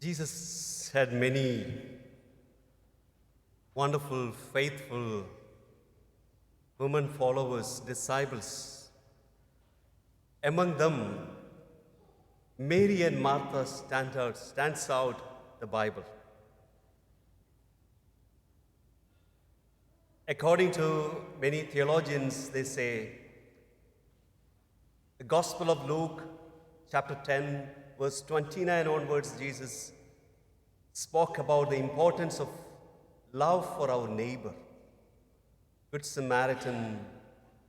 Jesus had many wonderful, faithful women followers, disciples. Among them, Mary and Martha stands out the Bible. According to many theologians, they say the Gospel of Luke, chapter 10, verse 29 onwards, Jesus spoke about the importance of love for our neighbor. Good Samaritan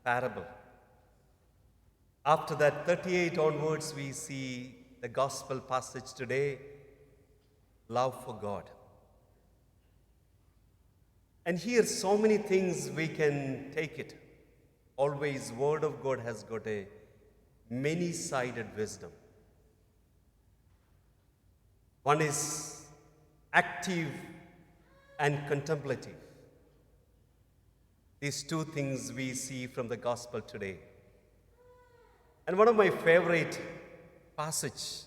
parable. After that, 38 onwards, we see the gospel passage today, love for God. And here, so many things we can take it. Always, Word of God has got a many-sided wisdom. One is active and contemplative. These two things we see from the gospel today. And one of my favorite passages,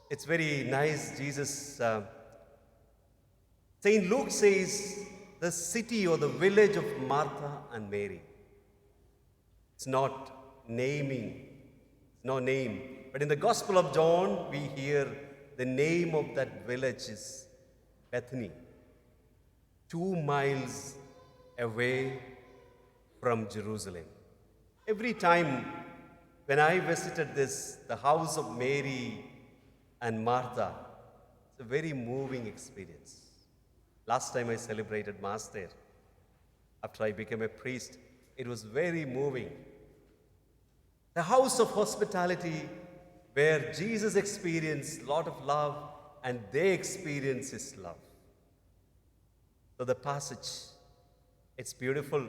it's very nice. St. Luke says, the city or the village of Martha and Mary. It's not naming, it's no name. But in the Gospel of John, we hear the name of that village is Bethany, 2 miles away from Jerusalem. Every time when I visited the house of Mary and Martha, it's a very moving experience. Last time I celebrated Mass there, after I became a priest, it was very moving. The house of hospitality where Jesus experienced a lot of love and they experience His love. So the passage, it's beautiful.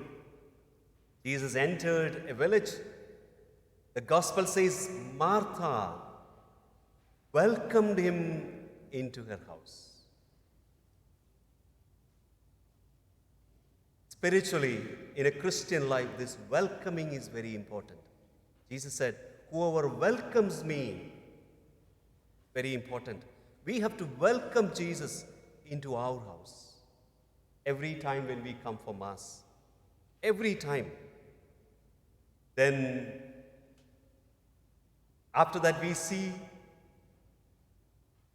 Jesus entered a village. The Gospel says Martha welcomed Him into her house. Spiritually, in a Christian life, this welcoming is very important. Jesus said, whoever welcomes me, very important. We have to welcome Jesus into our house. Every time when we come for Mass. Every time. Then, after that we see,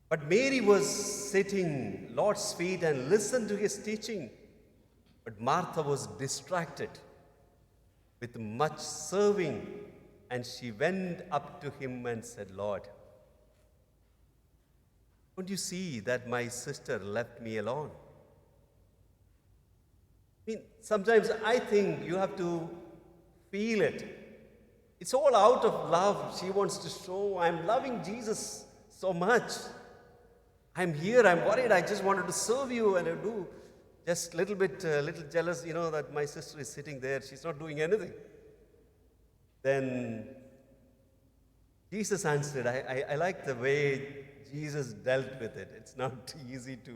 but Mary was sitting Lord's feet and listened to His teaching. But Martha was distracted with much serving, and she went up to Him and said, Lord, don't you see that my sister left me alone? Sometimes I think you have to feel it. It's all out of love. She wants to show, I'm loving Jesus so much. I'm here, I'm worried, I just wanted to serve you, and I do. Just little jealous, that my sister is sitting there. She's not doing anything. Then Jesus answered. I like the way Jesus dealt with it. It's not easy to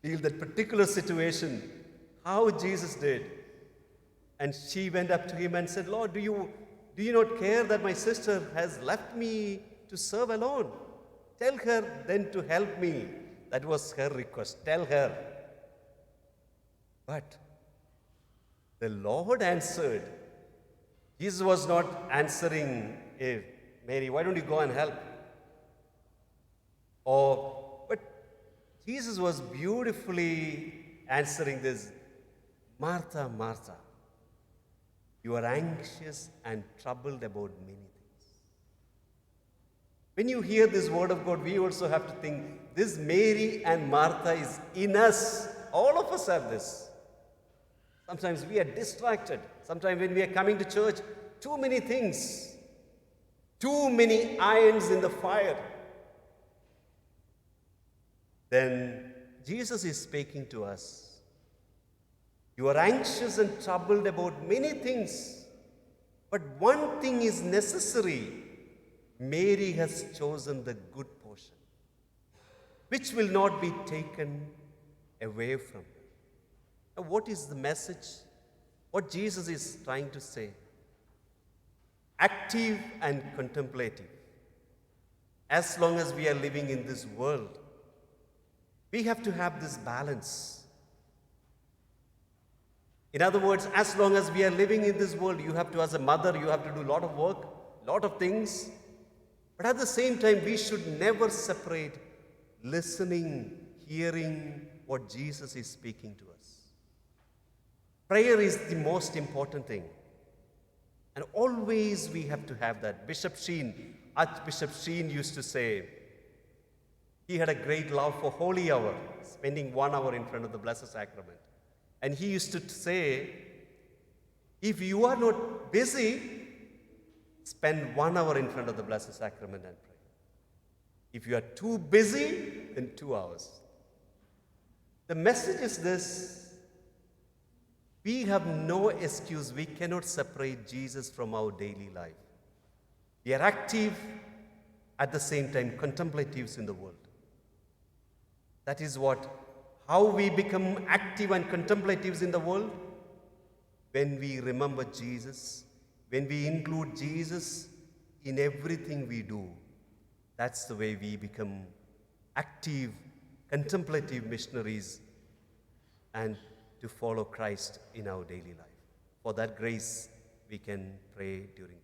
deal that particular situation. How Jesus did. And she went up to Him and said, Lord, do you not care that my sister has left me to serve alone? Tell her then to help me. That was her request. Tell her. But the Lord answered. Jesus was not answering, hey, Mary, why don't you go and help? But Jesus was beautifully answering this. Martha, Martha, you are anxious and troubled about many things. When you hear this word of God, we also have to think, this Mary and Martha is in us. All of us have this. Sometimes we are distracted. Sometimes when we are coming to church, too many things. Too many irons in the fire. Then Jesus is speaking to us. You are anxious and troubled about many things. But one thing is necessary. Mary has chosen the good portion, which will not be taken away from her. What is the message? What Jesus is trying to say? Active and contemplative. as long as we are living in this world. We have to have this balance. In other words, as long as we are living in this world, you have to, as a mother, you have to do a lot of work, a lot of things. But at the same time, we should never separate listening, hearing what Jesus is speaking to us. Prayer is the most important thing. And always we have to have that. Archbishop Sheen used to say, he had a great love for holy hour, spending 1 hour in front of the Blessed Sacrament. And he used to say, if you are not busy, spend 1 hour in front of the Blessed Sacrament and pray. If you are too busy, then 2 hours. The message is this: we have no excuse. We cannot separate Jesus from our daily life. We are active, at the same time contemplatives in the world. That is how we become active and contemplatives in the world. When we remember Jesus, when we include Jesus in everything we do, that's the way we become active, contemplative missionaries and to follow Christ in our daily life. For that grace, we can pray during